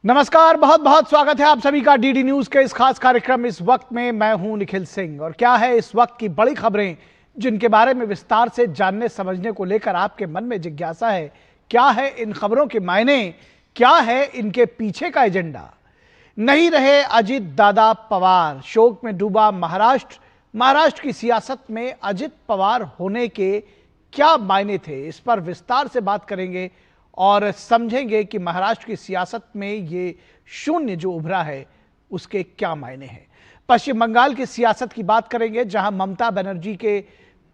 नमस्कार, बहुत बहुत स्वागत है आप सभी का डीडी न्यूज के इस खास कार्यक्रम इस वक्त में। मैं हूं निखिल सिंह और क्या है इस वक्त की बड़ी खबरें जिनके बारे में विस्तार से जानने समझने को लेकर आपके मन में जिज्ञासा है। क्या है इन खबरों के मायने, क्या है इनके पीछे का एजेंडा। नहीं रहे अजित दादा पवार, शोक में डूबा महाराष्ट्र की सियासत में अजित पवार होने के क्या मायने थे, इस पर विस्तार से बात करेंगे और समझेंगे कि महाराष्ट्र की सियासत में ये शून्य जो उभरा है उसके क्या मायने हैं। पश्चिम बंगाल की सियासत की बात करेंगे जहां ममता बनर्जी के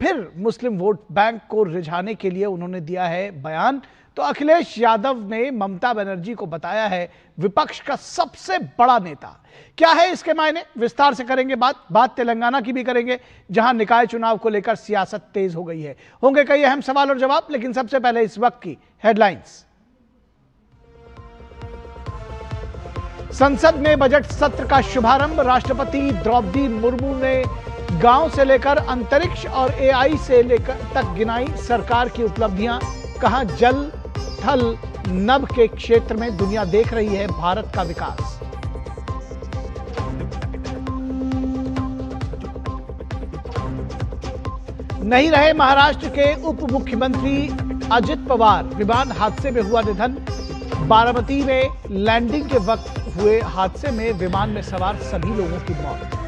फिर मुस्लिम वोट बैंक को रिझाने के लिए उन्होंने दिया है बयान। तो अखिलेश यादव ने ममता बनर्जी को बताया है विपक्ष का सबसे बड़ा नेता। क्या है इसके मायने, विस्तार से करेंगे बात तेलंगाना की भी करेंगे जहां निकाय चुनाव को लेकर सियासत तेज हो गई है। होंगे कई अहम सवाल और जवाब, लेकिन सबसे पहले इस वक्त की हेडलाइंस। संसद में बजट सत्र का शुभारंभ, राष्ट्रपति द्रौपदी मुर्मू ने गांव से लेकर अंतरिक्ष और एआई से लेकर तक गिनाई सरकार की उपलब्धियां। कहा जल थल नभ के क्षेत्र में दुनिया देख रही है भारत का विकास। नहीं रहे महाराष्ट्र के उप मुख्यमंत्री अजित पवार, विमान हादसे में हुआ निधन। बारामती में लैंडिंग के वक्त हुए हादसे में विमान में सवार सभी लोगों की मौत।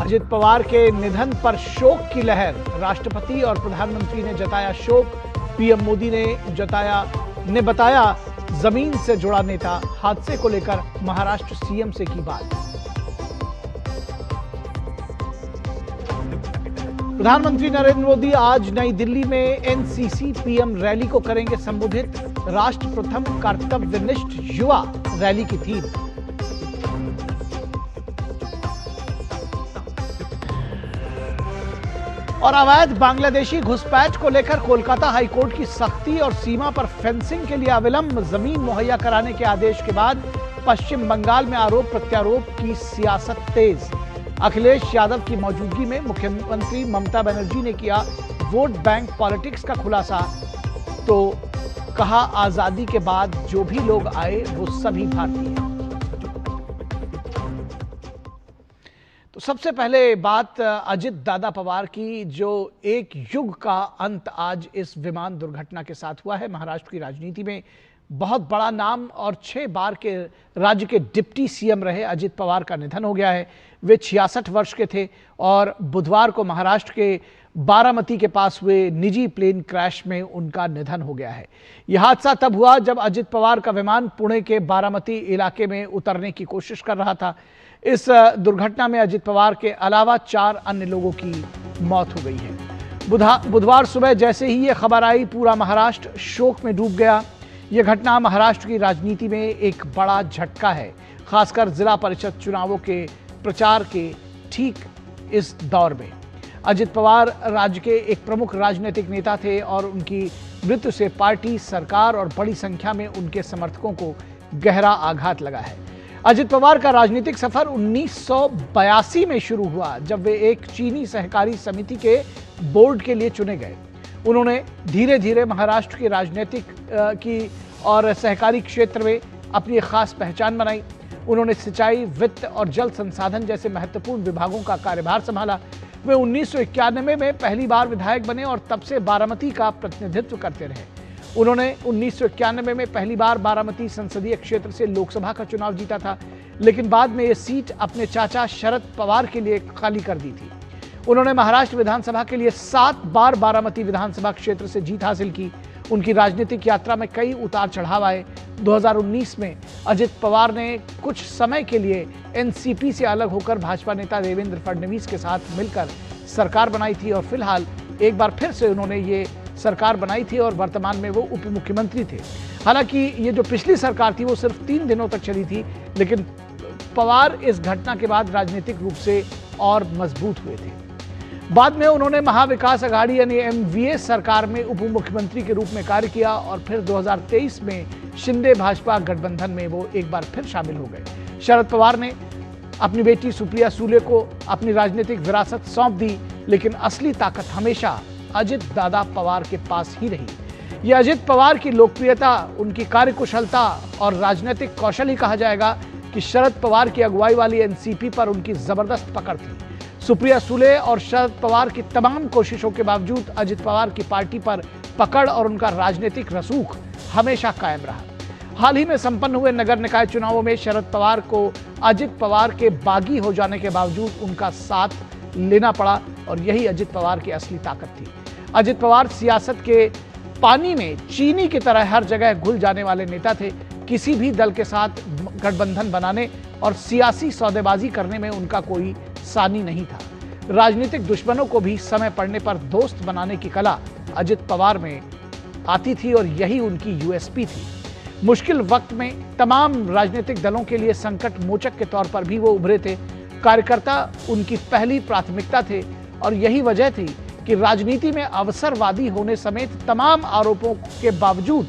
अजित पवार के निधन पर शोक की लहर, राष्ट्रपति और प्रधानमंत्री ने जताया शोक। पीएम मोदी ने बताया जमीन से जुड़ा नेता। हादसे को लेकर महाराष्ट्र सीएम से की बात। प्रधानमंत्री नरेंद्र मोदी आज नई दिल्ली में एनसीसी पीएम रैली को करेंगे संबोधित। राष्ट्र प्रथम कर्तव्यनिष्ठ युवा रैली की थीम। और अवैध बांग्लादेशी घुसपैठ को लेकर कोलकाता हाईकोर्ट की सख्ती और सीमा पर फेंसिंग के लिए अविलंब जमीन मुहैया कराने के आदेश के बाद पश्चिम बंगाल में आरोप प्रत्यारोप की सियासत तेज। अखिलेश यादव की मौजूदगी में मुख्यमंत्री ममता बनर्जी ने किया वोट बैंक पॉलिटिक्स का खुलासा। तो कहा आजादी के बाद जो भी लोग आए वो सभी भारतीय हैं। तो सबसे पहले बात अजित दादा पवार की, जो एक युग का अंत आज इस विमान दुर्घटना के साथ हुआ है। महाराष्ट्र की राजनीति में बहुत बड़ा नाम और 6 बार के राज्य के डिप्टी सीएम रहे अजित पवार का निधन हो गया है। वे 66 वर्ष के थे और बुधवार को महाराष्ट्र के बारामती के पास हुए निजी प्लेन क्रैश में उनका निधन हो गया है। यह हादसा तब हुआ जब अजित पवार का विमान पुणे के बारामती इलाके में उतरने की कोशिश कर रहा था। इस दुर्घटना में अजित पवार के अलावा 4 अन्य लोगों की मौत हो गई है। बुधवार सुबह जैसे ही यह खबर आई, पूरा महाराष्ट्र शोक में डूब गया। यह घटना महाराष्ट्र की राजनीति में एक बड़ा झटका है, खासकर जिला परिषद चुनावों के प्रचार के ठीक इस दौर में। अजित पवार राज्य के एक प्रमुख राजनीतिक नेता थे और उनकी मृत्यु से पार्टी, सरकार और बड़ी संख्या में उनके समर्थकों को गहरा आघात लगा है। अजित पवार का राजनीतिक सफर 1982 में शुरू हुआ जब वे एक चीनी सहकारी समिति के बोर्ड के लिए चुने गए। उन्होंने धीरे धीरे महाराष्ट्र की राजनीतिक की और सहकारी क्षेत्र में अपनी खास पहचान बनाई। उन्होंने सिंचाई, वित्त और जल संसाधन जैसे महत्वपूर्ण विभागों का कार्यभार संभाला। वे 1991 में पहली बार विधायक बने और तब से बारामती का प्रतिनिधित्व करते रहे। उन्होंने 1991 में पहली बार बारामती संसदीय क्षेत्र से लोकसभा का चुनाव जीता था, लेकिन बाद में ये सीट अपने चाचा शरद पवार के लिए खाली कर दी थी। उन्होंने महाराष्ट्र विधानसभा के लिए 7 बार बारामती विधानसभा क्षेत्र से जीत हासिल की। उनकी राजनीतिक यात्रा में कई उतार चढ़ाव आए। 2019 में अजित पवार ने कुछ समय के लिए एनसीपी से अलग होकर भाजपा नेता देवेंद्र फडणवीस के साथ मिलकर सरकार बनाई थी और फिलहाल एक बार फिर से उन्होंने ये सरकार बनाई थी और वर्तमान में वो उप मुख्यमंत्री थे। हालांकि ये जो पिछली सरकार थी वो सिर्फ 3 दिनों तक चली थी, लेकिन पवार इस घटना के बाद राजनीतिक रूप से और मजबूत हुए थे। बाद में उन्होंने महाविकास अघाड़ी यानी एमवीए सरकार में उप मुख्यमंत्री के रूप में कार्य किया और फिर 2023 में शिंदे भाजपा गठबंधन में वो एक बार फिर शामिल हो गए। शरद पवार ने अपनी बेटी सुप्रिया सूले को अपनी राजनीतिक विरासत सौंप दी, लेकिन असली ताकत हमेशा अजित दादा पवार के पास ही रही। ये अजित पवार की लोकप्रियता, उनकी कार्यकुशलता और राजनीतिक कौशल ही कहा जाएगा कि शरद पवार की अगुवाई वाली एनसीपी पर उनकी जबरदस्त पकड़ थी। सुप्रिया सुले और शरद पवार की तमाम कोशिशों के बावजूद अजित पवार की पार्टी पर पकड़ और उनका राजनीतिक रसूख हमेशा कायम रहा। हाल ही में संपन्न हुए नगर निकाय चुनावों में शरद पवार को अजित पवार के बागी हो जाने के बावजूद उनका साथ लेना पड़ा और यही अजित पवार की असली ताकत थी। अजित पवार सियासत के पानी में चीनी की तरह हर जगह घुल जाने वाले नेता थे। किसी भी दल के साथ गठबंधन बनाने और सियासी सौदेबाजी करने में उनका कोई सानी नहीं था। राजनीतिक दुश्मनों को भी समय पड़ने पर दोस्त बनाने की कला अजित पवार में आती थी और यही उनकी यूएसपी थी। मुश्किल वक्त में तमाम राजनीतिक दलों के लिए संकट मोचक के तौर पर भी वो उभरे थे। कार्यकर्ता उनकी पहली प्राथमिकता थे और यही वजह थी कि राजनीति में अवसरवादी होने समेत तमाम आरोपों के बावजूद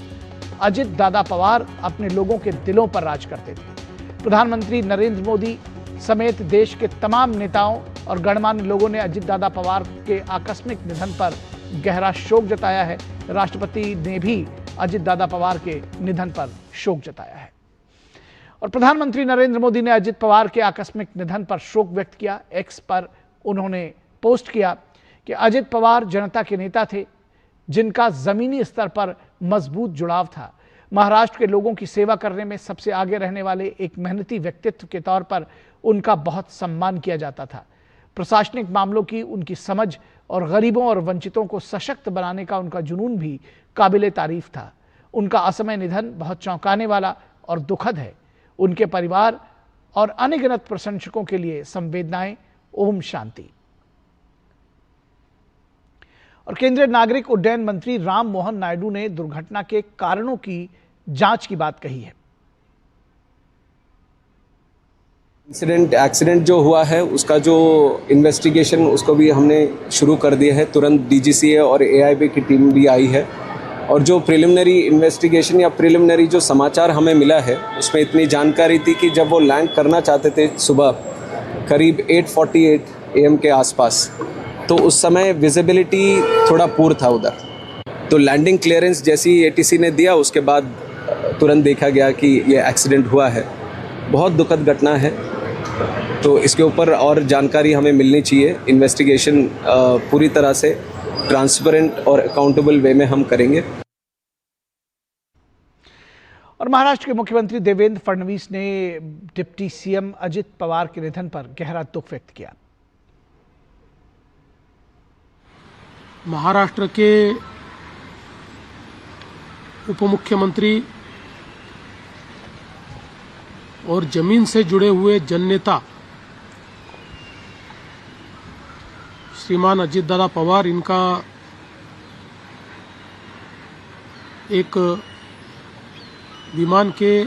अजित दादा पवार अपने लोगों के दिलों पर राज करते थे। प्रधानमंत्री नरेंद्र मोदी समेत देश के तमाम नेताओं और गणमान्य लोगों ने अजित दादा पवार के आकस्मिक निधन पर गहरा शोक जताया है। राष्ट्रपति ने भी अजित दादा पवार के निधन पर शोक जताया है और प्रधानमंत्री नरेंद्र मोदी ने अजित पवार के आकस्मिक निधन पर शोक व्यक्त किया। एक्स पर उन्होंने पोस्ट किया कि अजित पवार जनता के नेता थे जिनका जमीनी स्तर पर मजबूत जुड़ाव था। महाराष्ट्र के लोगों की सेवा करने में सबसे आगे रहने वाले एक मेहनती व्यक्तित्व के तौर पर उनका बहुत सम्मान किया जाता था। प्रशासनिक मामलों की उनकी समझ और गरीबों और वंचितों को सशक्त बनाने का उनका जुनून भी काबिले तारीफ था। उनका असमय निधन बहुत चौंकाने वाला और दुखद है। उनके परिवार और अनगिनत प्रशंसकों के लिए संवेदनाएं। ओम शांति। और केंद्रीय नागरिक उड्डयन मंत्री राम मोहन नायडू ने दुर्घटना के कारणों की जांच की बात कही है। एक्सीडेंट जो हुआ है उसका जो इन्वेस्टिगेशन उसको भी हमने शुरू कर दिया है। तुरंत डीजीसीए और एआईबी की टीम भी आई है और जो प्रिलिमिनरी इन्वेस्टिगेशन या प्रिलिमिनरी जो समाचार हमें मिला है उसमें इतनी जानकारी थी कि जब वो लैंड करना चाहते थे सुबह करीब 8:48 AM के आसपास, तो उस समय विजिबिलिटी थोड़ा पुअर था उधर। तो लैंडिंग क्लियरेंस जैसी एटीसी ने दिया उसके बाद तुरंत देखा गया कि ये एक्सीडेंट हुआ है। बहुत दुखद घटना है, तो इसके ऊपर और जानकारी हमें मिलनी चाहिए। इन्वेस्टिगेशन पूरी तरह से ट्रांसपेरेंट और अकाउंटेबल वे में हम करेंगे। और महाराष्ट्र के मुख्यमंत्री देवेंद्र फडणवीस ने डिप्टी सीएम अजित पवार के निधन पर गहरा दुख व्यक्त किया। महाराष्ट्र के उप मुख्यमंत्री और जमीन से जुड़े हुए जननेता श्रीमान अजित दादा पवार, इनका एक विमान के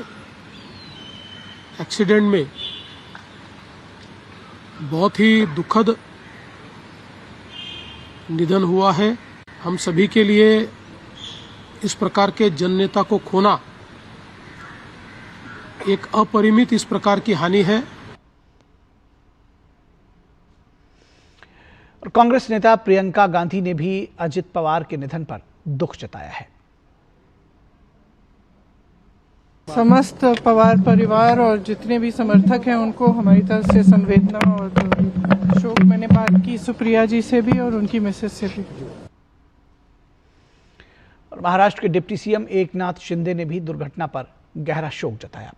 एक्सीडेंट में बहुत ही दुखद निधन हुआ है। हम सभी के लिए इस प्रकार के जननेता को खोना एक अपरिमित इस प्रकार की हानि है। और कांग्रेस नेता प्रियंका गांधी ने भी अजित पवार के निधन पर दुख जताया है। समस्त पवार परिवार और जितने भी समर्थक हैं उनको हमारी तरफ से संवेदना और शोक। मैंने बात की सुप्रिया जी से भी और उनकी मिसेस से भी। और महाराष्ट्र के डिप्टी सीएम एकनाथ शिंदे ने भी दुर्घटना पर गहरा शोक जताया।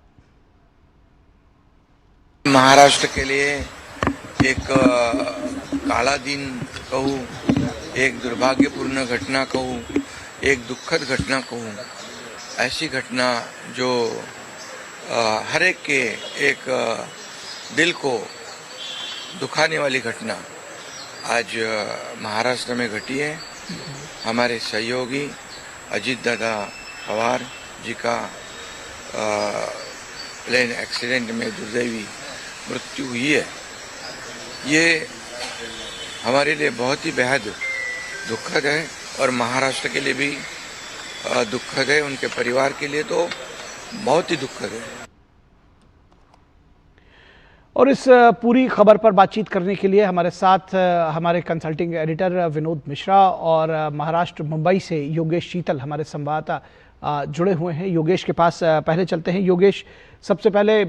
महाराष्ट्र के लिए एक काला दिन कहूँ, एक दुर्भाग्यपूर्ण घटना कहूँ, एक दुखद घटना कहूँ, ऐसी घटना जो हर एक के एक दिल को दुखाने वाली घटना आज महाराष्ट्र में घटी है। हमारे सहयोगी अजित दादा पवार जी का प्लेन एक्सीडेंट में दुर्दैवी मृत्यु हुई है। ये हमारे लिए बहुत ही बेहद दुखद है और महाराष्ट्र के लिए भी दुखद है, उनके परिवार के लिए तो बहुत ही दुखद है। और इस पूरी खबर पर बातचीत करने के लिए हमारे साथ हमारे कंसल्टिंग एडिटर विनोद मिश्रा और महाराष्ट्र मुंबई से योगेश शीतल हमारे संवाददाता जुड़े हुए हैं। योगेश के पास पहले चलते हैं। योगेश, सबसे पहले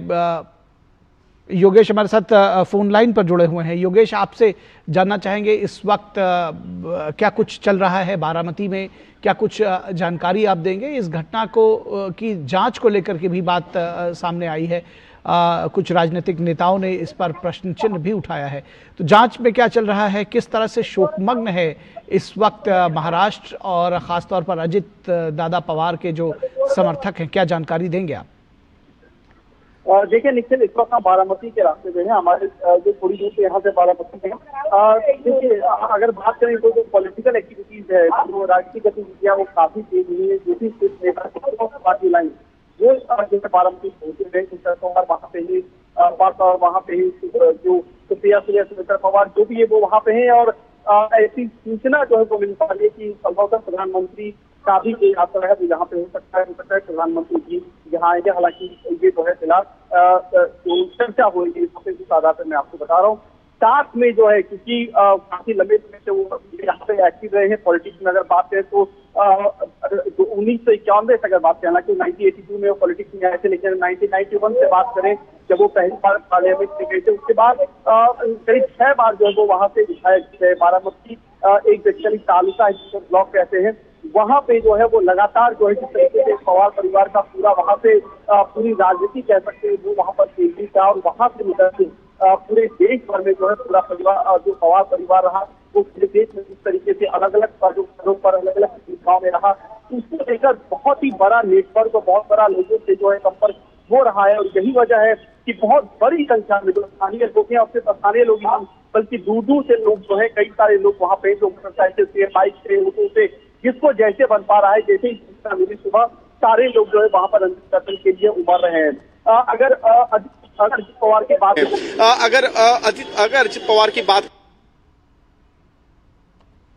योगेश हमारे साथ फोन लाइन पर जुड़े हुए हैं। योगेश, आपसे जानना चाहेंगे इस वक्त क्या कुछ चल रहा है बारामती में, क्या कुछ जानकारी आप देंगे? इस घटना को की जांच को लेकर के भी बात सामने आई है। कुछ राजनीतिक नेताओं ने इस पर प्रश्न चिन्ह भी उठाया है। तो जांच में क्या चल रहा है, किस तरह से शोकमग्न है इस वक्त महाराष्ट्र और खासतौर पर अजित दादा पवार के जो समर्थक हैं, क्या जानकारी देंगे आप? देखिए निखिल, इस वक्त हम बारामती के रास्ते में हैं। हमारे जो थोड़ी दूर से यहाँ से बारामती है। देखिए, अगर बात करें तो जो पॉलिटिकल एक्टिविटीज है, जो राजनीतिक गतिविधियां, वो काफी तेज हुई है। जो भी नेता पार्टी लाइन वो जैसे बारामती पहुंचे हुए वहाँ पे ही वहाँ पे ही जो सुप्रिया सुले पवार जो भी है वो वहाँ पे है। और ऐसी सूचना जो है वो मिल पा रही है कि संभवतः प्रधानमंत्री का भी कोई यात्रा है वो यहाँ पे हो सकता है प्रधानमंत्री जी यहाँ आएंगे। हालांकि ये जो है फिलहाल चर्चा हो रही है जिस आधार पर मैं आपको बता रहा हूँ। साथ में जो है क्योंकि काफी लंबे समय से वो यहाँ पे एक्टिव रहे हैं पॉलिटिक्स में। अगर बात करें तो 1991 से अगर बात करें, हालांकि 1982 में वो पॉलिटिक्स में आए थे, लेकिन 1991 से बात करें जब वो पहली बार पार्लियामेंट में गए थे, उसके बाद करीब 6 बार जो है वो वहाँ से विधायक थे। बारामती एक बेसिकली तालुका है जिसको ब्लॉक कहते हैं, वहाँ पे जो है वो लगातार जो है जिस तरीके से पवार परिवार का पूरा वहाँ पे पूरी राजनीति कह सकते हैं वो वहाँ पर तेजी था। और वहाँ से निकल के पूरे देश भर में जो है पूरा परिवार जो पवार परिवार रहा वो पूरे देश में जिस तरीके से अलग अलग पदों पर अलग अलग भूमिकाओं में रहा, उसको लेकर बहुत ही बड़ा नेटवर्क और बहुत बड़ा लोगों से जो है संपर्क हो रहा है। और यही वजह है कि बहुत बड़ी संख्या में जो स्थानीय लोग हैं और सिर्फ स्थानीय लोग नहीं बल्कि दूर दूर से लोग जो है कई सारे लोग वहाँ पे जो मोटरसाइकिल से, बाइक से, ऑटो से, जिसको जैसे बन पा रहा है, जैसे ही सूचना मिली सुबह सारे लोग जो है वहाँ पर अंतिम दर्शन के लिए उमड़ रहे हैं। अगर अजित पवार की बात अजित पवार की बात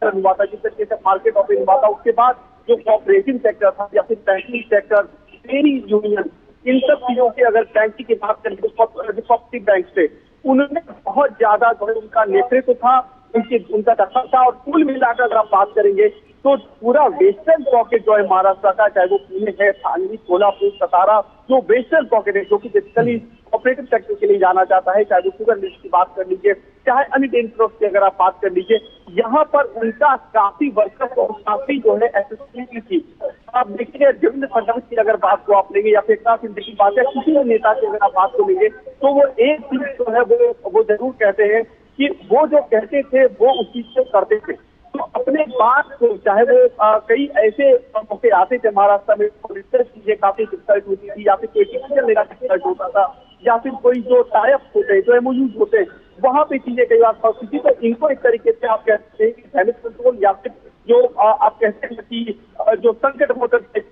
हुआ था जिस तरीके से मार्केट ऑपरेशन हुआ था, उसके बाद जो कोऑपरेटिव सेक्टर था या फिर बैंकिंग सेक्टर, ट्रेड यूनियन, इन सब चीजों की अगर बैंकिंग की बात करें तो कोऑपरेटिव बैंक से उन्होंने बहुत ज्यादा जो है उनका नेतृत्व था, उनका दखल था। और कुल मिलाकर अगर आप बात करेंगे तो पूरा वेस्टर्न पॉकेट जो है महाराष्ट्र का, चाहे वो पुणे है, सांगली, कोल्हापुर, सतारा, जो वेस्टर्न पॉकेट है जो कि बेसिकली ऑपरेटिव सेक्टर के लिए जाना जाता है, चाहे वो शुगर मिल्स की बात कर लीजिए, चाहे अन्य डेयरी क्रॉप्स की अगर आप बात कर लीजिए, यहाँ पर उनका काफी वर्चस्व और काफी जो है एसेसिबिलिटी थी। आप देखिए देवेंद्र फडणवीस की अगर बात को आप लेंगे या फिर एकनाथ शिंदे की बात है, किसी भी नेता की अगर आप बात को लेंगे तो वो एक चीज जो है वो जरूर कहते हैं कि वो जो कहते थे वो उस चीज को करते थे। तो अपने बात को चाहे वो कई ऐसे मौके आते थे महाराष्ट्र में, रिसर्च चीजें काफी डिफिकल्ट होती थी या फिर कोई डिसीजन लेना डिफिकल्ट होता था या फिर कोई जो टाइप होते हैं, जो एमओयूज होते हैं, वहाँ पे चीजें कई बार फंसती थी। तो इनको एक तरीके से आप कहते हैं कि डैमेज कंट्रोल या फिर जो आप कहते हैं कि जो संकट मोटर कुछ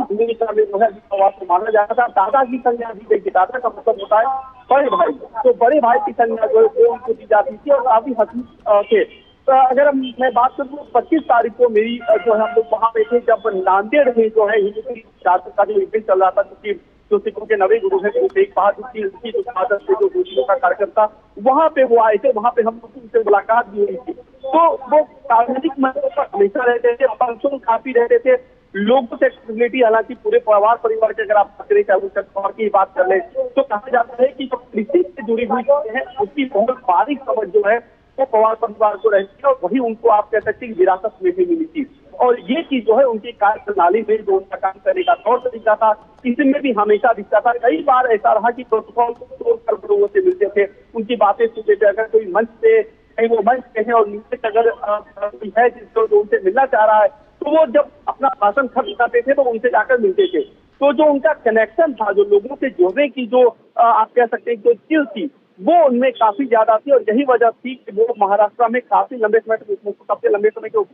भूमिका में जो है को माना जाता था। दादा की संज्ञा दी गई, दादा का मतलब होता है बड़े भाई, तो बड़े भाई की संज्ञा जो है वो उनको दी जाती थी और काफी हसीन थे। तो अगर मैं बात करूँ 25 तारीख को मेरी जो है हम लोग वहाँ पे थे जब नांदेड़ में जो है हिंदू जाति का जो इवेंट चल रहा था, क्योंकि जो सिखों के नवे गुरु है गुरु तेग बहादुर की उनकी जो आदत से जो गुरुओं का कार्यक्रम था वहाँ पे वो आए थे, वहाँ पे हम लोग उनसे मुलाकात भी हुई थी। तो वो सार्वजनिक मंचों पर हमेशा रहते थे, फंक्शन काफी रहते थे, लोगों से एक्सेसिबिलिटी, हालांकि पूरे परिवार के अगर आप बात करें चाहे शरद पवार की बात कर ले तो कहा जाता है कि जो कृषि से जुड़ी हुई चीजें हैं उसकी बहुत बारीक समझ जो है वो पवार परिवार को रहती है और वही उनको आप कह सकते हैं विरासत में भी मिली थी। और ये चीज जो है उनकी कार्य प्रणाली में जो उनका काम करने का तौर तरीका था इसमें भी हमेशा दिखता था। कई बार ऐसा रहा कि प्रोटोकॉल को तोड़कर लोगों से मिलते थे, उनकी बातें सुनते थे। अगर कोई मंच पे कहीं वो मंच पे है और नीचे अगर कोई है जिसको जो उनसे मिलना चाह रहा है तो वो जब अपना भाषण खत्म करते थे तो उनसे जाकर मिलते थे। तो जो उनका कनेक्शन था, जो लोगों से जुड़ने की जो आप कह सकते हैं जो स्किल थी वो उनमें काफी ज्यादा थी। और यही वजह थी कि वो महाराष्ट्र में काफी लंबे समय तक सबसे लंबे समय के उप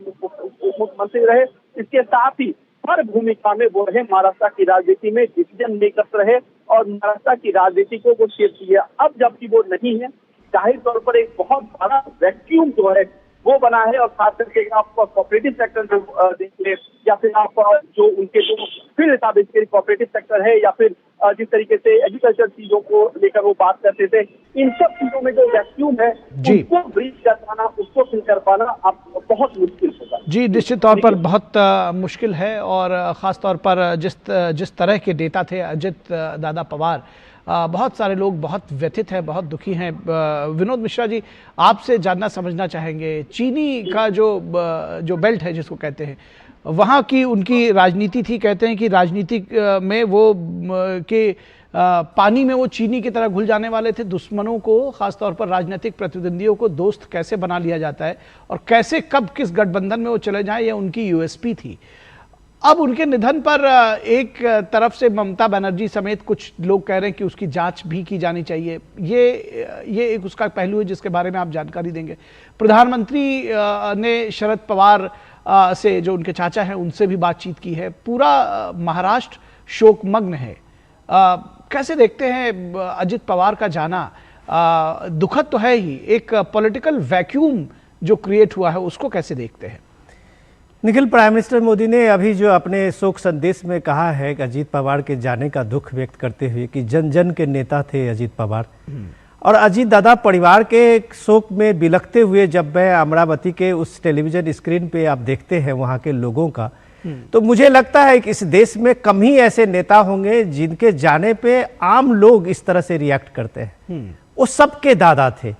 मुख्यमंत्री रहे। इसके साथ ही हर भूमिका में वो रहे, महाराष्ट्र की राजनीति में डिसीजन मेकर्स रहे और महाराष्ट्र की राजनीति को वो शेप दिया। अब जबकि वो नहीं है, जाहिर तौर पर एक बहुत बड़ा वैक्यूम जो है वो बना है। और खास करके आप कोऑपरेटिव सेक्टर जो देख ले या फिर आप जो उनके जो फिर कोऑपरेटिव सेक्टर है या फिर जिस तरीके से एग्रीकल्चर चीजों को लेकर वो बात करते थे, इन सब चीजों में जो वैक्यूम है उसको ब्रीच कर पाना, उसको फिल कर पाना अब बहुत मुश्किल होगा। जी, निश्चित तौर पर बहुत मुश्किल है, और ख़ास तौर पर जिस तरह के डेटा थे अजित दादा पवार, बहुत सारे लोग बहुत व्यथित हैं, बहुत दुखी हैं। विनोद मिश्रा जी, आपसे जानना समझना चाहेंगे, चीनी का जो बेल्ट है जिसको कहते हैं, वहाँ की उनकी राजनीति थी, कहते हैं कि राजनीति में वो पानी में वो चीनी की तरह घुल जाने वाले थे। दुश्मनों को, खासतौर पर राजनीतिक प्रतिद्वंदियों को दोस्त कैसे बना लिया जाता है और कैसे कब किस गठबंधन में वो चले जाएं, ये उनकी यूएसपी थी। अब उनके निधन पर एक तरफ से ममता बनर्जी समेत कुछ लोग कह रहे हैं कि उसकी जांच भी की जानी चाहिए। ये एक उसका पहलू है जिसके बारे में आप जानकारी देंगे। प्रधानमंत्री ने शरद पवार से, जो उनके चाचा हैं, उनसे भी बातचीत की है। पूरा महाराष्ट्र शोकमग्न है। कैसे देखते हैं अजित पवार का जाना? दुखद तो है ही, एक पॉलिटिकल वैक्यूम जो क्रिएट हुआ है उसको कैसे देखते हैं? निखिल, प्राइम मिनिस्टर मोदी ने अभी जो अपने शोक संदेश में कहा है कि अजीत पवार के जाने का दुख व्यक्त करते हुए कि जन जन के नेता थे अजीत पवार, और अजीत दादा परिवार के शोक में बिलखते हुए जब मैं अमरावती के उस टेलीविजन स्क्रीन पे आप देखते हैं वहाँ के लोगों का, तो मुझे लगता है कि इस देश में कम ही ऐसे नेता होंगे जिनके जाने पे आम लोग इस तरह से रिएक्ट करते हैं। वो सबके दादा थे।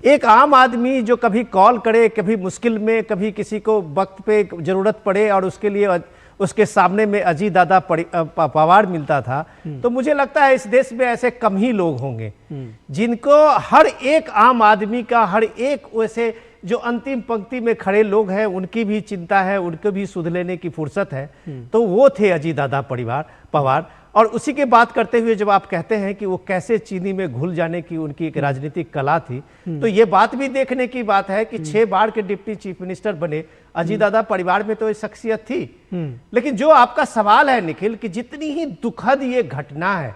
एक आम आदमी जो कभी कॉल करे, कभी मुश्किल में, कभी किसी को वक्त पे जरूरत पड़े और उसके लिए उसके सामने में अजीत दादा पवार मिलता था, तो मुझे लगता है इस देश में ऐसे कम ही लोग होंगे जिनको हर एक आम आदमी का, हर एक वैसे जो अंतिम पंक्ति में खड़े लोग हैं उनकी भी चिंता है, उनको भी सुध लेने की फुर्सत है। तो वो थे अजीत दादा पवार। और उसी के बात करते हुए जब आप कहते हैं कि वो कैसे चीनी में घुल जाने की उनकी एक राजनीतिक कला थी, तो ये बात भी देखने की बात है कि 6 बार के डिप्टी चीफ मिनिस्टर बने अजीत दादा परिवार में, तो ये शख्सियत थी। लेकिन जो आपका सवाल है निखिल, कि जितनी ही दुखद ये घटना है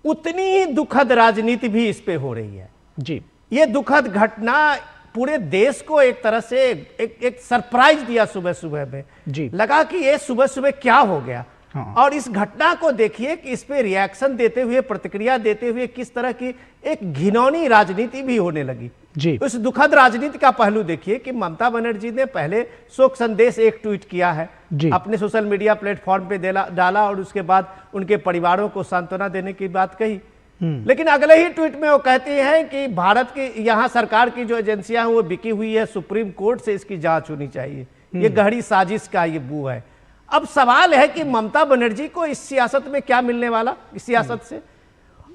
उतनी ही दुखद राजनीति भी इस पे हो रही है। जी, ये दुखद घटना पूरे देश को एक तरह से एक सरप्राइज दिया सुबह सुबह में। जी, लगा कि ये सुबह सुबह क्या हो गया। हाँ। और इस घटना को देखिए कि इस पे रिएक्शन देते हुए, प्रतिक्रिया देते हुए किस तरह की एक घिनौनी राजनीति भी होने लगी। जी, उस दुखद राजनीति का पहलू देखिए कि ममता बनर्जी ने पहले शोक संदेश एक ट्वीट किया है, अपने सोशल मीडिया प्लेटफॉर्म पे डाला और उसके बाद उनके परिवारों को सांत्वना देने की बात कही। लेकिन अगले ही ट्वीट में वो कहती हैं कि भारत की यहाँ सरकार की जो एजेंसियां हैं वो बिकी हुई है, सुप्रीम कोर्ट से इसकी जांच होनी चाहिए। ये गहरी साजिश का ये बू है। अब सवाल है कि ममता बनर्जी को इस सियासत में क्या मिलने वाला, इस सियासत से?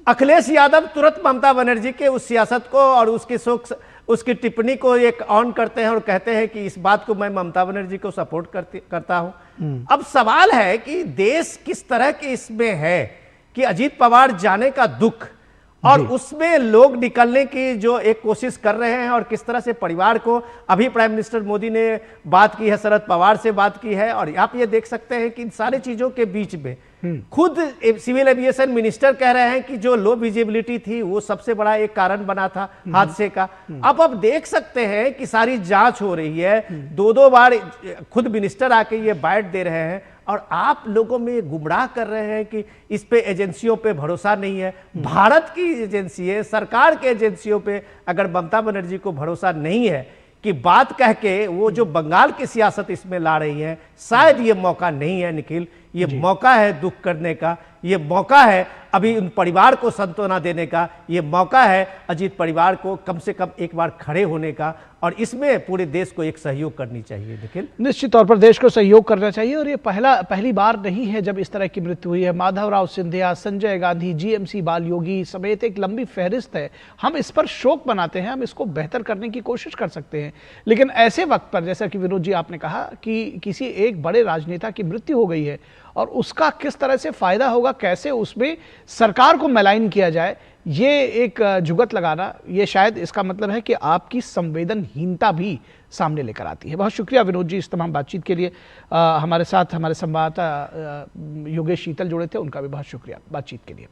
अखिलेश यादव तुरंत ममता बनर्जी के उस सियासत को और उसकी टिप्पणी को एक ऑन करते हैं और कहते हैं कि इस बात को मैं ममता बनर्जी को सपोर्ट करता हूं। अब सवाल है कि देश किस तरह के इसमें है कि अजीत पवार जाने का दुख और उसमें लोग निकलने की जो एक कोशिश कर रहे हैं, और किस तरह से परिवार को, अभी प्राइम मिनिस्टर मोदी ने बात की है, शरद पवार से बात की है, और आप ये देख सकते हैं कि इन सारी चीजों के बीच में खुद सिविल एविएशन मिनिस्टर कह रहे हैं कि जो लो विजिबिलिटी थी वो सबसे बड़ा एक कारण बना था हादसे का। अब देख सकते हैं कि सारी जांच हो रही है, 2 बार खुद मिनिस्टर आके ये बाइट दे रहे हैं, और आप लोगों में गुमराह कर रहे हैं कि इस पे एजेंसियों पे भरोसा नहीं है। भारत की एजेंसी है, सरकार के एजेंसियों पे अगर ममता बनर्जी को भरोसा नहीं है कि बात कह के वो जो बंगाल की सियासत इसमें ला रही है, शायद ये मौका नहीं है निखिल, ये मौका है दुख करने का, ये मौका है अभी उन परिवार को सांत्वना देने का, ये मौका है अजीत परिवार को कम से कम एक बार खड़े होने का, और इसमें पूरे देश को एक सहयोग करनी चाहिए निखिल। निश्चित तौर पर देश को सहयोग करना चाहिए, और ये पहली बार नहीं है जब इस तरह की मृत्यु हुई है। माधवराव सिंधिया, संजय गांधी, जीएमसी बालयोगी समेत एक लंबी फहरिस्त है। हम इस पर शोक मनाते हैं, हम इसको बेहतर करने की कोशिश कर सकते हैं, लेकिन ऐसे वक्त पर, जैसा कि विनोद जी आपने कहा कि किसी एक बड़े राजनेता की मृत्यु हो गई है और उसका किस तरह से फायदा होगा, कैसे उसमें सरकार को मलाइन किया जाए, ये एक जुगत लगाना, ये शायद इसका मतलब है कि आपकी संवेदनहीनता भी सामने लेकर आती है। बहुत शुक्रिया विनोद जी इस तमाम बातचीत के लिए। हमारे साथ हमारे संवाददाता योगेश शीतल जुड़े थे, उनका भी बहुत शुक्रिया बातचीत के लिए।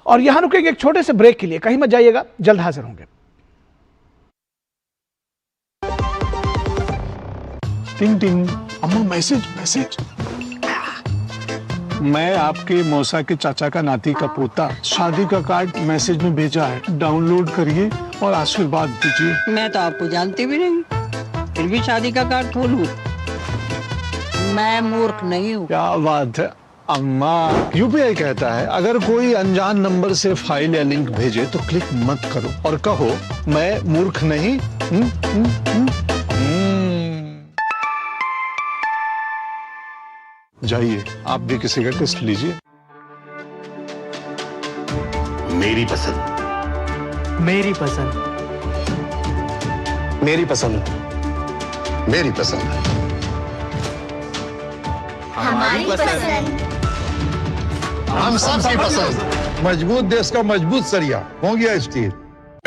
और यहां रुकेंगे एक छोटे से ब्रेक के लिए, कहीं मत जाइएगा, जल्द हाजिर होंगे। टिंग टिंग, अम्मा मैसेज मैसेज। मैं आपके मौसा के चाचा का नाती का पोता, शादी का कार्ड मैसेज में भेजा है, डाउनलोड करिए और आशीर्वाद दीजिए। मैं तो आपको जानती भी नहीं, फिर भी शादी का कार्ड खोलूं? मैं मूर्ख नहीं हूँ। क्या बात है अम्मा। यूपीआई कहता है अगर कोई अनजान नंबर से फाइल या लिंक भेजे तो क्लिक मत करो और कहो मैं मूर्ख नहीं। जाइए आप भी किसी का टेस्ट लीजिए। मेरी पसंद, मेरी पसंद, मेरी पसंद, मेरी पसंद, हमारी पसंद, हम सबकी पसंद। मजबूत देश का मजबूत सरिया हो गया स्टील।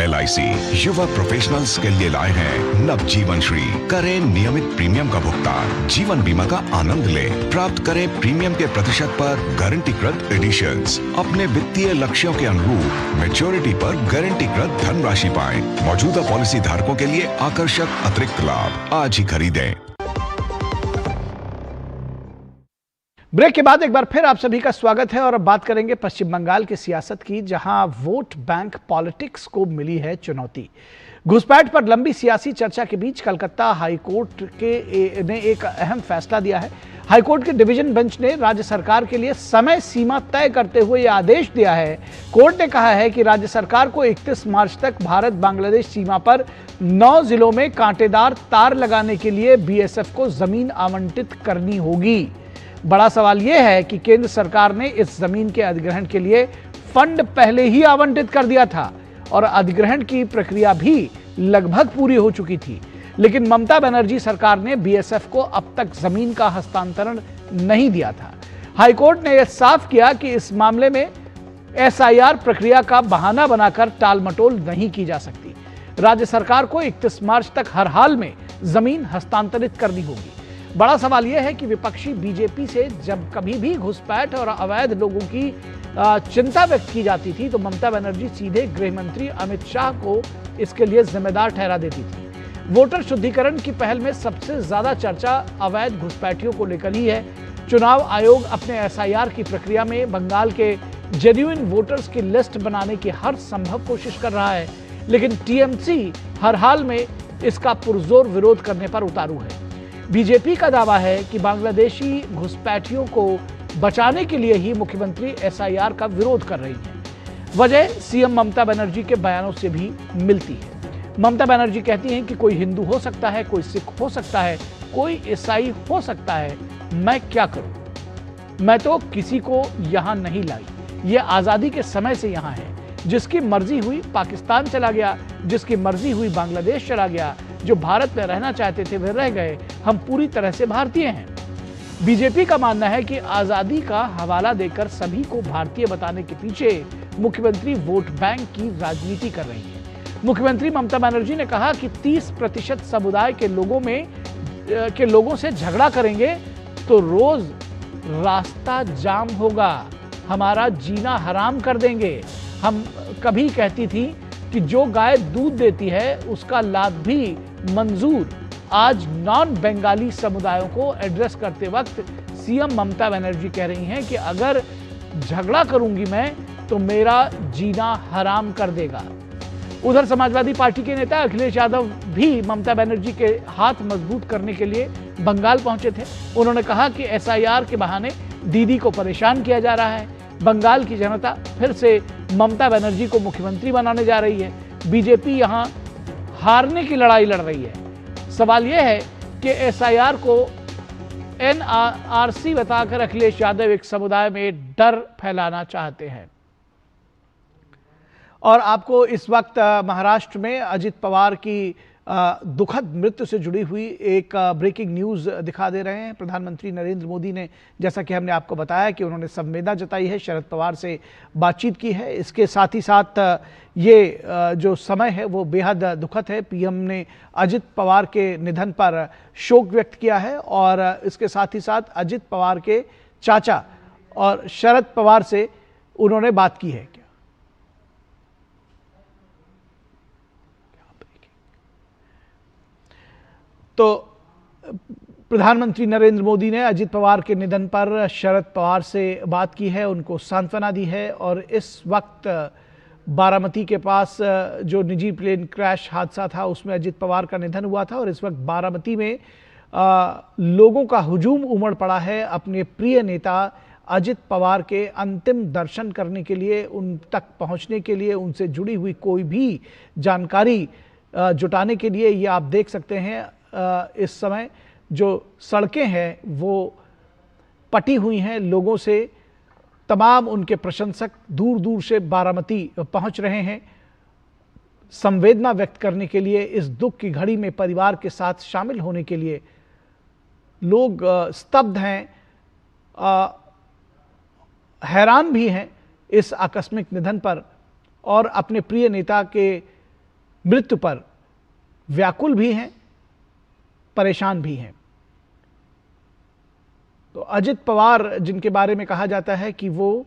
LIC युवा प्रोफेशनल्स के लिए लाए हैं नव जीवन श्री। करें नियमित प्रीमियम का भुगतान, जीवन बीमा का आनंद लें, प्राप्त करें प्रीमियम के प्रतिशत पर गारंटीकृत एडिशंस, अपने वित्तीय लक्ष्यों के अनुरूप मैच्योरिटी पर गारंटीकृत धनराशि पाएं। मौजूदा पॉलिसी धारकों के लिए आकर्षक अतिरिक्त लाभ। आज ही खरीदें। ब्रेक के बाद एक बार फिर आप सभी का स्वागत है और अब बात करेंगे पश्चिम बंगाल की सियासत की, जहां वोट बैंक पॉलिटिक्स को मिली है चुनौती। घुसपैठ पर लंबी सियासी चर्चा के बीच कलकत्ता हाईकोर्ट ने एक अहम फैसला दिया है। हाईकोर्ट के डिवीजन बेंच ने राज्य सरकार के लिए समय सीमा तय करते हुए यह आदेश दिया है। कोर्ट ने कहा है कि राज्य सरकार को 31 मार्च तक भारत बांग्लादेश सीमा पर 9 जिलों में कांटेदार तार लगाने के लिए BSF को जमीन आवंटित करनी होगी। बड़ा सवाल यह है कि केंद्र सरकार ने इस जमीन के अधिग्रहण के लिए फंड पहले ही आवंटित कर दिया था और अधिग्रहण की प्रक्रिया भी लगभग पूरी हो चुकी थी, लेकिन ममता बनर्जी सरकार ने BSF को अब तक जमीन का हस्तांतरण नहीं दिया था। हाईकोर्ट ने यह साफ किया कि इस मामले में SIR प्रक्रिया का बहाना बनाकर टालमटोल नहीं की जा सकती। राज्य सरकार को 31 मार्च तक हर हाल में जमीन हस्तांतरित करनी होगी। बड़ा सवाल यह है कि विपक्षी बीजेपी से जब कभी भी घुसपैठ और अवैध लोगों की चिंता व्यक्त की जाती थी तो ममता बनर्जी सीधे गृह मंत्री अमित शाह को इसके लिए जिम्मेदार ठहरा देती थी। वोटर शुद्धिकरण की पहल में सबसे ज्यादा चर्चा अवैध घुसपैठियों को लेकर ही है। चुनाव आयोग अपने SIR की प्रक्रिया में बंगाल के जेन्युइन वोटर्स की लिस्ट बनाने की हर संभव कोशिश कर रहा है, लेकिन TMC हर हाल में इसका पुरजोर विरोध करने पर उतारू है। बीजेपी का दावा है कि बांग्लादेशी घुसपैठियों को बचाने के लिए ही मुख्यमंत्री SIR का विरोध कर रही है। वजह सीएम ममता बनर्जी के बयानों से भी मिलती है। ममता बनर्जी कहती हैं कि कोई हिंदू हो सकता है, कोई सिख हो सकता है, कोई ईसाई हो सकता है, मैं क्या करूं? मैं तो किसी को यहां नहीं लाई, ये आज़ादी के समय से यहां है। जिसकी मर्जी हुई पाकिस्तान चला गया, जिसकी मर्जी हुई बांग्लादेश चला गया, जो भारत में रहना चाहते थे वे रह गए। हम पूरी तरह से भारतीय हैं। बीजेपी का मानना है कि आज़ादी का हवाला देकर सभी को भारतीय बताने के पीछे मुख्यमंत्री वोट बैंक की राजनीति कर रही है। मुख्यमंत्री ममता बनर्जी ने कहा कि 30% समुदाय के लोगों से झगड़ा करेंगे तो रोज रास्ता जाम होगा, हमारा जीना हराम कर देंगे। हम कभी कहती थी कि जो गाय दूध देती है उसका लाभ भी मंजूर। आज नॉन बंगाली समुदायों को एड्रेस करते वक्त सीएम ममता बनर्जी कह रही हैं कि अगर झगड़ा करूंगी मैं तो मेरा जीना हराम कर देगा। उधर समाजवादी पार्टी के नेता अखिलेश यादव भी ममता बनर्जी के हाथ मजबूत करने के लिए बंगाल पहुंचे थे। उन्होंने कहा कि SIR के बहाने दीदी को परेशान किया जा रहा है। बंगाल की जनता फिर से ममता बनर्जी को मुख्यमंत्री बनाने जा रही है। बीजेपी यहां हारने की लड़ाई लड़ रही है। सवाल यह है कि SIR को NRC बताकर अखिलेश यादव एक समुदाय में डर फैलाना चाहते हैं। और आपको इस वक्त महाराष्ट्र में अजित पवार की दुखद मृत्यु से जुड़ी हुई एक ब्रेकिंग न्यूज़ दिखा दे रहे हैं। प्रधानमंत्री नरेंद्र मोदी ने, जैसा कि हमने आपको बताया, कि उन्होंने संवेदना जताई है, शरद पवार से बातचीत की है। इसके साथ ही साथ ये जो समय है वो बेहद दुखद है। PM ने अजित पवार के निधन पर शोक व्यक्त किया है और इसके साथ ही साथ अजित पवार के चाचा और शरद पवार से उन्होंने बात की है। तो प्रधानमंत्री नरेंद्र मोदी ने अजित पवार के निधन पर शरद पवार से बात की है, उनको सांत्वना दी है और इस वक्त बारामती के पास जो निजी प्लेन क्रैश हादसा था उसमें अजित पवार का निधन हुआ था और इस वक्त बारामती में लोगों का हुजूम उमड़ पड़ा है अपने प्रिय नेता अजित पवार के अंतिम दर्शन करने के लिए, उन तक पहुंचने के लिए, उनसे जुड़ी हुई कोई भी जानकारी जुटाने के लिए। ये आप देख सकते हैं इस समय जो सड़कें हैं वो पटी हुई हैं लोगों से। तमाम उनके प्रशंसक दूर दूर से बारामती पहुंच रहे हैं संवेदना व्यक्त करने के लिए, इस दुख की घड़ी में परिवार के साथ शामिल होने के लिए। लोग स्तब्ध हैं, हैरान भी हैं इस आकस्मिक निधन पर और अपने प्रिय नेता के मृत्यु पर व्याकुल भी हैं, परेशान भी हैं। तो अजित पवार जिनके बारे में कहा जाता है कि वो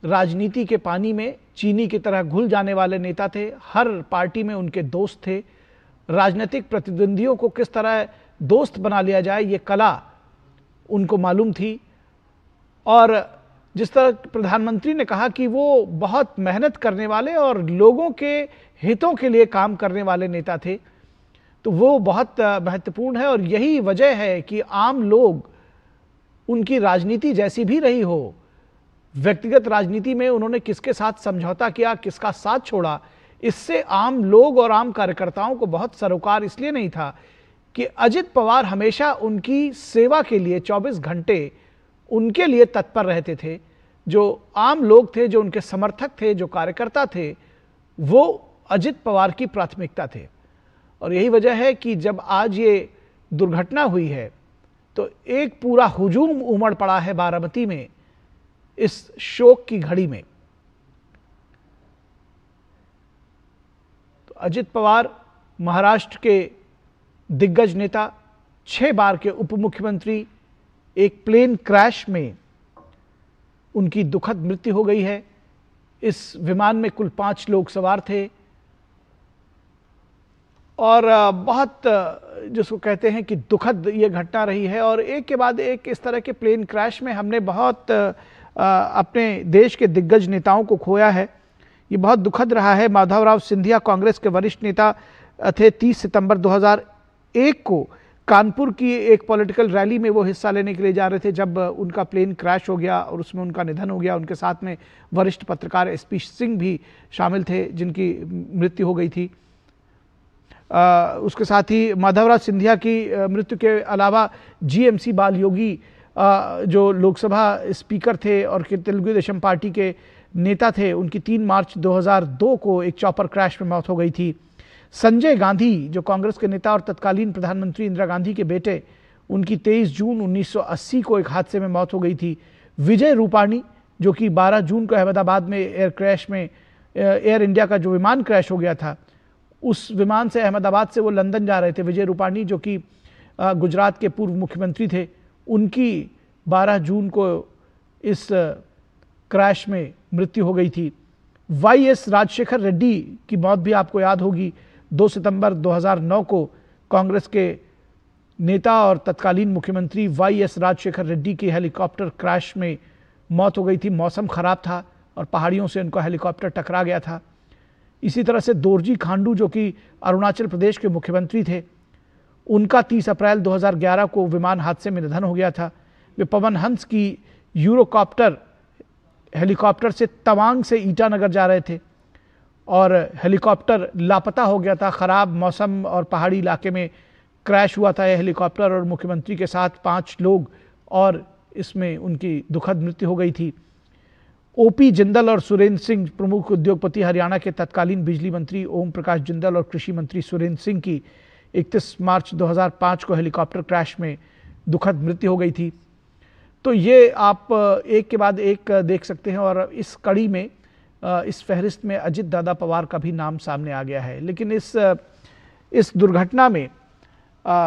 राजनीति के पानी में चीनी की तरह घुल जाने वाले नेता थे, हर पार्टी में उनके दोस्त थे, राजनीतिक प्रतिद्वंदियों को किस तरह दोस्त बना लिया जाए ये कला उनको मालूम थी। और जिस तरह प्रधानमंत्री ने कहा कि वो बहुत मेहनत करने वाले और लोगों के हितों के लिए काम करने वाले नेता थे, तो वो बहुत महत्वपूर्ण है। और यही वजह है कि आम लोग, उनकी राजनीति जैसी भी रही हो, व्यक्तिगत राजनीति में उन्होंने किसके साथ समझौता किया, किसका साथ छोड़ा, इससे आम लोग और आम कार्यकर्ताओं को बहुत सरोकार इसलिए नहीं था कि अजित पवार हमेशा उनकी सेवा के लिए 24 घंटे उनके लिए तत्पर रहते थे। जो आम लोग थे, जो उनके समर्थक थे, जो कार्यकर्ता थे, वो अजित पवार की प्राथमिकता थे। और यही वजह है कि जब आज ये दुर्घटना हुई है तो एक पूरा हुजूम उमड़ पड़ा है बारामती में इस शोक की घड़ी में। तो अजित पवार महाराष्ट्र के दिग्गज नेता, 6 बार के उप मुख्यमंत्री, एक प्लेन क्रैश में उनकी दुखद मृत्यु हो गई है। इस विमान में कुल 5 लोग सवार थे और बहुत जिसको कहते हैं कि दुखद ये घटना रही है। और एक के बाद एक इस तरह के प्लेन क्रैश में हमने बहुत अपने देश के दिग्गज नेताओं को खोया है, ये बहुत दुखद रहा है। माधवराव सिंधिया कांग्रेस के वरिष्ठ नेता थे। 30 सितंबर 2001 को कानपुर की एक पॉलिटिकल रैली में वो हिस्सा लेने के लिए जा रहे थे जब उनका प्लेन क्रैश हो गया और उसमें उनका निधन हो गया। उनके साथ में वरिष्ठ पत्रकार एसपी सिंह भी शामिल थे जिनकी मृत्यु हो गई थी। उसके साथ ही माधवराव सिंधिया की मृत्यु के अलावा जीएमसी बाल योगी जो लोकसभा स्पीकर थे और तेलुगु देशम पार्टी के नेता थे, उनकी 3 मार्च 2002 को एक चॉपर क्रैश में मौत हो गई थी। संजय गांधी जो कांग्रेस के नेता और तत्कालीन प्रधानमंत्री इंदिरा गांधी के बेटे, उनकी 23 जून 1980 को एक हादसे में मौत हो गई थी। विजय रूपाणी जो कि 12 जून को अहमदाबाद में एयर इंडिया का जो विमान क्रैश हो गया था, उस विमान से अहमदाबाद से वो लंदन जा रहे थे। विजय रूपाणी जो कि गुजरात के पूर्व मुख्यमंत्री थे, उनकी 12 जून को इस क्रैश में मृत्यु हो गई थी। वाईएस राजशेखर रेड्डी की मौत भी आपको याद होगी। 2 सितंबर 2009 को कांग्रेस के नेता और तत्कालीन मुख्यमंत्री वाईएस राजशेखर रेड्डी की हेलीकॉप्टर क्रैश में मौत हो गई थी। मौसम खराब था और पहाड़ियों से उनका हेलीकॉप्टर टकरा गया था। इसी तरह से दोरजी खांडू जो कि अरुणाचल प्रदेश के मुख्यमंत्री थे, उनका 30 अप्रैल 2011 को विमान हादसे में निधन हो गया था। वे पवन हंस की यूरोकॉप्टर हेलीकॉप्टर से तवांग से ईटानगर जा रहे थे और हेलीकॉप्टर लापता हो गया था। ख़राब मौसम और पहाड़ी इलाके में क्रैश हुआ था यह हेलीकॉप्टर और मुख्यमंत्री के साथ 5 लोग और इसमें उनकी दुखद मृत्यु हो गई थी। ओपी जिंदल और सुरेंद्र सिंह, प्रमुख उद्योगपति हरियाणा के तत्कालीन बिजली मंत्री ओम प्रकाश जिंदल और कृषि मंत्री सुरेंद्र सिंह की 31 मार्च 2005 को हेलीकॉप्टर क्रैश में दुखद मृत्यु हो गई थी। तो ये आप एक के बाद एक देख सकते हैं और इस कड़ी में, इस फहरिस्त में अजित दादा पवार का भी नाम सामने आ गया है। लेकिन इस दुर्घटना में